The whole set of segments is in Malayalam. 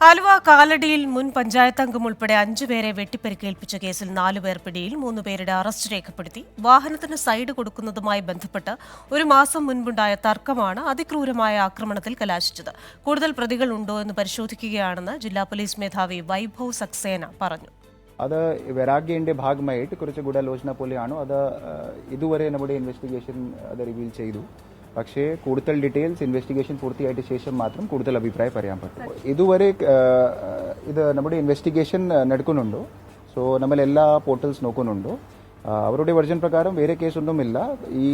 ആലുവ കാലടിയിൽ മുൻ പഞ്ചായത്ത് അംഗം ഉൾപ്പെടെ 5 പേരെ വെട്ടിപ്പരിക്കേൽപ്പിച്ച കേസിൽ 4 പേർ പിടിയിൽ 3 പേരുടെ അറസ്റ്റ് രേഖപ്പെടുത്തി. വാഹനത്തിന് സൈഡ് കൊടുക്കുന്നതുമായി ബന്ധപ്പെട്ട് ഒരു മാസം മുൻപുണ്ടായ തർക്കമാണ് അതിക്രൂരമായ ആക്രമണത്തിൽ കലാശിച്ചത്. കൂടുതൽ പ്രതികൾ ഉണ്ടോ എന്ന് പരിശോധിക്കുകയാണെന്ന് ജില്ലാ പോലീസ് മേധാവി വൈഭവ് സക്സേന പറഞ്ഞു. അത് വൈരാഗ്യന്റെ ഭാഗമായിട്ട് കുറച്ച് ഗൂഢാലോചന പോലെയാണ്. അത് ഇതുവരെ നമ്മുടെ ഇൻവെസ്റ്റിഗേഷൻ അത് റിവീൽ ചെയ്തു. പക്ഷേ കൂടുതൽ ഡീറ്റെയിൽസ് ഇൻവെസ്റ്റിഗേഷൻ പൂർത്തിയായിട്ട് ശേഷം മാത്രം കൂടുതൽ അഭിപ്രായം പറയാൻ പറ്റും. ഇതുവരെ ഇത് നമ്മുടെ ഇൻവെസ്റ്റിഗേഷൻ നടക്കുന്നുണ്ടോ, സോ നമ്മൾ എല്ലാ പോർട്ടൽസ് നോക്കുന്നുണ്ടോ. അവരുടെ വെർഷൻ പ്രകാരം വേറെ കേസൊന്നുമില്ല. ഈ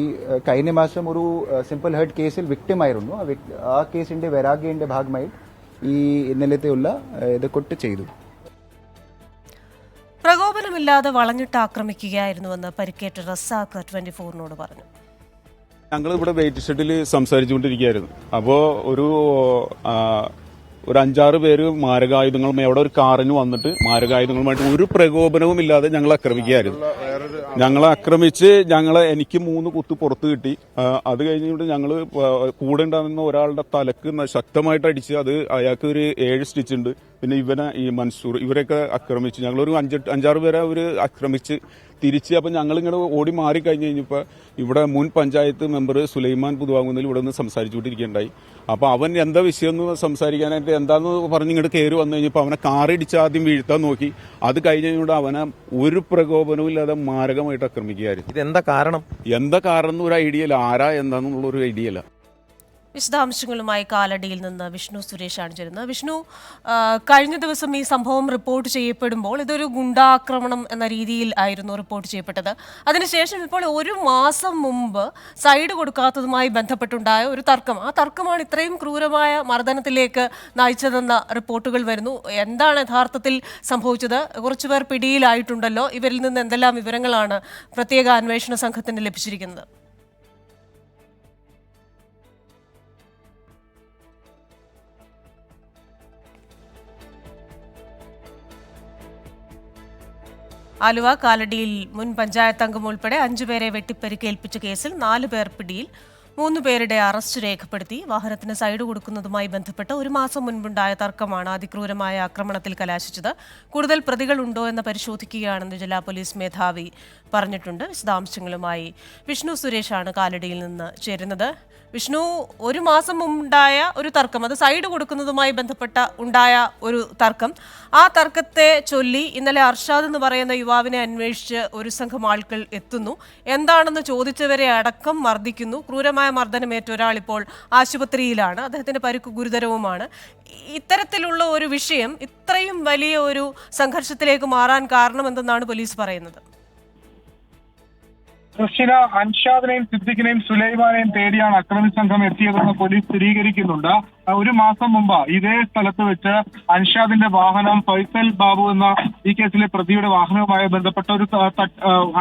കഴിഞ്ഞ മാസം ഒരു സിമ്പിൾ ഹേർട്ട് കേസിൽ വിക്ടിം ആയിരുന്നു. ആ കേസിന്റെ വൈരാഗ്യന്റെ ഭാഗമായി ഈ ഇന്നലത്തെയുള്ള ഇത് കൊട്ട് ചെയ്തു. പ്രകോപനമില്ലാതെ വളഞ്ഞിട്ട് ആക്രമിക്കുകയായിരുന്നുവെന്ന് പരിക്കേറ്റ റസാഖ് 24-നോട് പറഞ്ഞു. ഞങ്ങൾ ഇവിടെ വെയിറ്റ് ഷെഡിൽ സംസാരിച്ചുകൊണ്ടിരിക്കുകയായിരുന്നു. അപ്പോൾ ഒരു 5-6 പേര് മാരകായുധങ്ങളുമായി അവിടെ ഒരു കാറിന് വന്നിട്ട് മാരകായുധങ്ങളുമായിട്ട് ഒരു പ്രകോപനവും ഇല്ലാതെ ഞങ്ങൾ ആക്രമിക്കുകയായിരുന്നു. ഞങ്ങളെ ആക്രമിച്ച് എനിക്ക് 3 കുത്ത് പുറത്ത് കിട്ടി. അത് കഴിഞ്ഞിട്ട് ഞങ്ങൾ കൂടെ ഉണ്ടാകുന്ന ഒരാളുടെ തലക്ക് ശക്തമായിട്ട് അടിച്ച് അയാൾക്ക് ഒരു 7 സ്റ്റിച്ച് ഉണ്ട്. പിന്നെ ഈ മൻസൂർ ഇവരെയൊക്കെ ആക്രമിച്ചു. ഞങ്ങളൊരു 5-6 പേരെ അവർ ആക്രമിച്ച് തിരിച്ച് അപ്പം ഞങ്ങളിങ്ങനെ ഓടി മാറി കഴിഞ്ഞ് കഴിഞ്ഞപ്പോൾ ഇവിടെ മുൻ പഞ്ചായത്ത് മെമ്പർ സുലൈമാൻ പുതുവാങ്ങുന്നതിൽ ഇവിടെ നിന്ന് സംസാരിച്ചുകൊണ്ടിരിക്കുകയുണ്ടായി. അപ്പോൾ അവൻ എന്താ വിഷയം എന്ന് സംസാരിക്കാനായിട്ട് എന്താന്ന് പറഞ്ഞ് ഇങ്ങോട്ട് കയറി വന്നു കഴിഞ്ഞപ്പോൾ അവനെ കാറിടിച്ച് ആദ്യം വീഴ്ത്താൻ നോക്കി. അത് കഴിഞ്ഞ് കഴിഞ്ഞിട്ട് അവനെ ഒരു പ്രകോപനവും ഇല്ലാതെ മാരകമായിട്ട് ആക്രമിക്കുകയായിരുന്നു. ഇതെന്താ കാരണം എന്ന് ഒരു ഐഡിയ ഇല്ല. ആരാ എന്താണെന്നുള്ളൊരു ഐഡിയ ഇല്ല. വിശദാംശങ്ങളുമായി കാലടിയിൽ നിന്ന് വിഷ്ണു സുരേഷാണ് ചേരുന്നത്. വിഷ്ണു, കഴിഞ്ഞ ദിവസം ഈ സംഭവം റിപ്പോർട്ട് ചെയ്യപ്പെടുമ്പോൾ ഇതൊരു ഗുണ്ടാക്രമണം എന്ന രീതിയിൽ ആയിരുന്നു റിപ്പോർട്ട് ചെയ്യപ്പെട്ടത്. അതിനുശേഷം ഇപ്പോൾ ഒരു മാസം മുമ്പ് സൈഡ് കൊടുക്കാത്തതുമായി ബന്ധപ്പെട്ടുണ്ടായ ഒരു തർക്കം, ആ തർക്കമാണ് ഇത്രയും ക്രൂരമായ മർദ്ദനത്തിലേക്ക് നയിച്ചതെന്ന റിപ്പോർട്ടുകൾ വരുന്നു. എന്താണ് യഥാർത്ഥത്തിൽ സംഭവിച്ചത്? കുറച്ചുപേർ പിടിയിലായിട്ടുണ്ടല്ലോ. ഇവരിൽ നിന്ന് എന്തെല്ലാം വിവരങ്ങളാണ് പ്രത്യേക അന്വേഷണ സംഘത്തിന് ലഭിച്ചിരിക്കുന്നത്? ആലുവ കാലടിയിൽ മുൻ പഞ്ചായത്ത് അംഗം ഉൾപ്പെടെ 5 പേരെ വെട്ടിപ്പരിക്കേൽപ്പിച്ച കേസിൽ 4 പേർ പിടിയിൽ 3 പേരുടെ അറസ്റ്റ് രേഖപ്പെടുത്തി. വാഹനത്തിന് സൈഡ് കൊടുക്കുന്നതുമായി ബന്ധപ്പെട്ട് ഒരു മാസം മുൻപുണ്ടായ തർക്കമാണ് അതിക്രൂരമായ ആക്രമണത്തിൽ കലാശിച്ചത്. കൂടുതൽ പ്രതികൾ ഉണ്ടോ എന്ന് പരിശോധിക്കുകയാണെന്ന് ജില്ലാ പോലീസ് മേധാവി പറഞ്ഞിട്ടുണ്ട്. വിശദാംശങ്ങളുമായി വിഷ്ണു സുരേഷാണ് കാലടിയിൽ നിന്ന് ചേരുന്നത്. വിഷ്ണു, ഒരു മാസം മുമ്പുണ്ടായ ഒരു തർക്കം, അത് സൈഡ് കൊടുക്കുന്നതുമായി ബന്ധപ്പെട്ട ഉണ്ടായ ഒരു തർക്കം, ആ തർക്കത്തെ ചൊല്ലി ഇന്നലെ അർഷാദ് എന്ന് പറയുന്ന യുവാവിനെ അന്വേഷിച്ച് ഒരു സംഘം ആളുകൾ എത്തുന്നു. എന്താണെന്ന് ചോദിച്ചവരെ അടക്കം മർദ്ദിക്കുന്നു. ക്രൂരമായ മർദ്ദനമേറ്റ ഒരാൾ ഇപ്പോൾ ആശുപത്രിയിലാണ്. അദ്ദേഹത്തിന്റെ പരിക്ക് ഗുരുതരവുമാണ്. ഇത്തരത്തിലുള്ള ഒരു വിഷയം ഇത്രയും വലിയ ഒരു സംഘർഷത്തിലേക്ക് മാറാൻ കാരണമെന്തെന്നാണ് പോലീസ് പറയുന്നത്? ക്രിസ്റ്റിന, അൻഷാദിനെയും സിദ്ദിഖിനെയും സുലൈമാനെയും തേടിയാണ് അക്രമി സംഘം എത്തിയതെന്ന് പോലീസ് സ്ഥിരീകരിക്കുന്നുണ്ട്. ഒരു മാസം മുമ്പ് ഇതേ സ്ഥലത്ത് വെച്ച് അൻഷാദിന്റെ വാഹനം ഫൈസൽ ബാബു എന്ന ഈ കേസിലെ പ്രതിയുടെ വാഹനവുമായി ബന്ധപ്പെട്ട ഒരു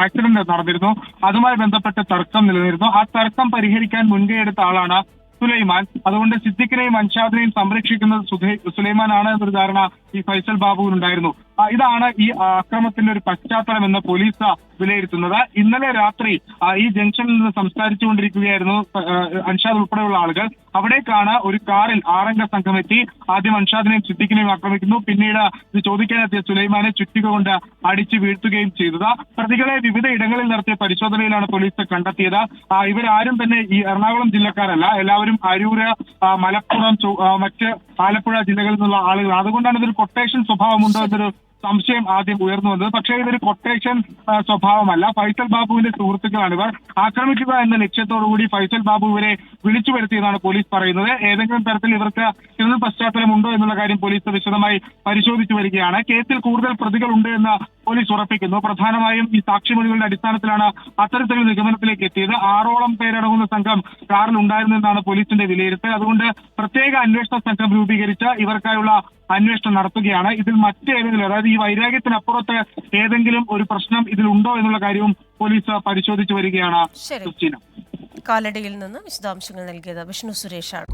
ആക്സിഡന്റ് നടന്നിരുന്നു. അതുമായി ബന്ധപ്പെട്ട തർക്കം നിലനിന്നിരുന്നു. ആ തർക്കം പരിഹരിക്കാൻ മുൻകൈയെടുത്ത ആളാണ് സുലൈമാൻ. അതുകൊണ്ട് സിദ്ദിഖിനെയും അൻഷാദിനെയും സംരക്ഷിക്കുന്നത് സുലൈമാനാണ് എന്നൊരു ധാരണ ഈ ഫൈസൽ ബാബുവിനുണ്ടായിരുന്നു. ഇതാണ് ഈ അക്രമത്തിന്റെ ഒരു പശ്ചാത്തലം എന്ന് പോലീസ് വിലയിരുത്തുന്നത്. ഇന്നലെ രാത്രി ഈ ജംഗ്ഷനിൽ നിന്ന് സംസാരിച്ചുകൊണ്ടിരിക്കുകയായിരുന്നു അൻഷാദ് ഉൾപ്പെടെയുള്ള ആളുകൾ. അവിടേക്കാണ് ഒരു കാറിൽ 6-അംഗ സംഘം എത്തി. ആദ്യം അൻഷാദിനെയും സിദ്ദിഖിനെയും ആക്രമിക്കുന്നു. പിന്നീട് ഇത് ചോദിക്കാനെത്തിയ സുലൈമാനെ ചുറ്റിക കൊണ്ട് അടിച്ചു വീഴ്ത്തുകയും ചെയ്തത്. പ്രതികളെ വിവിധ ഇടങ്ങളിൽ നടത്തിയ പരിശോധനയിലാണ് പോലീസ് കണ്ടെത്തിയത്. ഇവരാരും തന്നെ ഈ എറണാകുളം ജില്ലക്കാരല്ല. എല്ലാവരും അരൂര്, മലപ്പുറം, മറ്റ് ആലപ്പുഴ ജില്ലകളിൽ നിന്നുള്ള ആളുകളാണ്. അതുകൊണ്ടാണ് ഇതൊരു കൊട്ടേഷൻ സ്വഭാവമുണ്ടോ എന്നൊരു സംശയം ആദ്യം ഉയർന്നു വന്നത്. പക്ഷേ ഇതൊരു കൊട്ടേഷൻ സ്വഭാവമല്ല. ഫൈസൽ ബാബുവിന്റെ സുഹൃത്തുക്കളാണ് ഇവർ. ആക്രമിക്കുക എന്ന ലക്ഷ്യത്തോടുകൂടി ഫൈസൽ ബാബു ഇവരെ വിളിച്ചു വരുത്തിയതാണ് പോലീസ് പറയുന്നത്. ഏതെങ്കിലും തരത്തിൽ ഇവർക്ക് ക്രിമിനൽ പശ്ചാത്തലം ഉണ്ടോ എന്നുള്ള കാര്യം പോലീസ് വിശദമായി പരിശോധിച്ചു വരികയാണ്. കേസിൽ കൂടുതൽ പ്രതികളുണ്ട് എന്ന് പോലീസ് ഉറപ്പിക്കുന്നു. പ്രധാനമായും ഈ സാക്ഷിമൊഴികളുടെ അടിസ്ഥാനത്തിലാണ് അത്തരത്തിലുള്ള നിഗമനത്തിലേക്ക് എത്തിയത്. 6ഓളം പേരടങ്ങുന്ന സംഘം കാറിൽ ഉണ്ടായിരുന്നെന്നാണ് പോലീസിന്റെ വിലയിരുത്തൽ. അതുകൊണ്ട് പ്രത്യേക അന്വേഷണ സംഘം രൂപീകരിച്ച് ഇവർക്കായുള്ള അന്വേഷണം നടത്തുകയാണ്. ഇതിൽ മറ്റേതെങ്കിലും, അതായത് ഈ വൈരാഗ്യത്തിനപ്പുറത്ത് ഏതെങ്കിലും ഒരു പ്രശ്നം ഇതിലുണ്ടോ എന്നുള്ള കാര്യവും പോലീസ് പരിശോധിച്ചു വരികയാണ്. കാലടിയിൽ നിന്ന് വിശദാംശങ്ങൾ നൽകിയത് വിഷ്ണു സുരേഷാണ്.